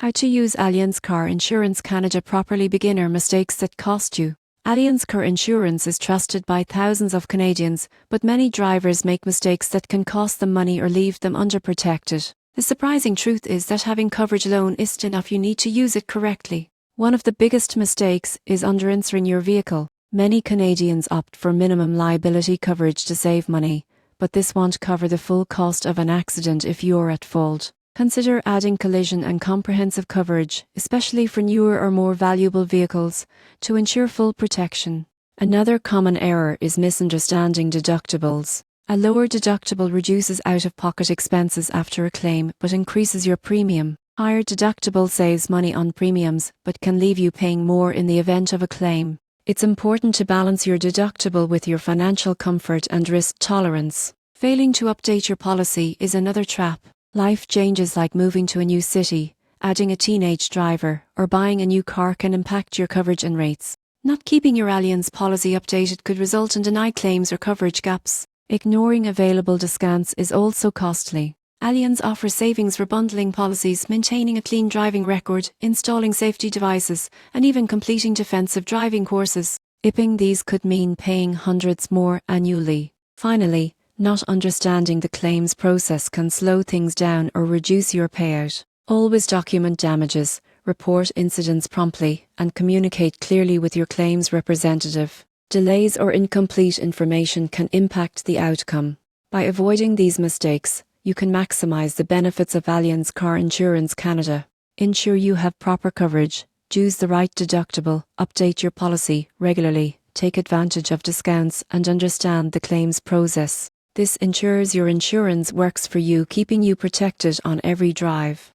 How to use Allianz Car Insurance Canada properly. Beginner mistakes that cost you. Allianz Car Insurance is trusted by thousands of Canadians, but many drivers make mistakes that can cost them money or leave them underprotected. The surprising truth is that having coverage alone isn't enough. You need to use it correctly. One of the biggest mistakes is underinsuring your vehicle. Many Canadians opt for minimum liability coverage to save money, but this won't cover the full cost of an accident if you're at fault. Consider adding collision and comprehensive coverage, especially for newer or more valuable vehicles, to ensure full protection. Another common error is misunderstanding deductibles. A lower deductible reduces out-of-pocket expenses after a claim but increases your premium. Higher deductible saves money on premiums but can leave you paying more in the event of a claim. It's important to balance your deductible with your financial comfort and risk tolerance. Failing to update your policy is another trap. Life changes like moving to a new city, adding a teenage driver, or buying a new car can impact your coverage and rates. Not keeping your Allianz policy updated could result in denied claims or coverage gaps. Ignoring available discounts is also costly. Allianz offers savings for bundling policies, maintaining a clean driving record, installing safety devices, and even completing defensive driving courses. Skipping these could mean paying hundreds more annually. Finally, not understanding the claims process can slow things down or reduce your payout. Always document damages, report incidents promptly, and communicate clearly with your claims representative. Delays or incomplete information can impact the outcome. By avoiding these mistakes, you can maximize the benefits of Allianz Car Insurance Canada. Ensure you have proper coverage, choose the right deductible, update your policy regularly, take advantage of discounts, and understand the claims process. This ensures your insurance works for you, keeping you protected on every drive.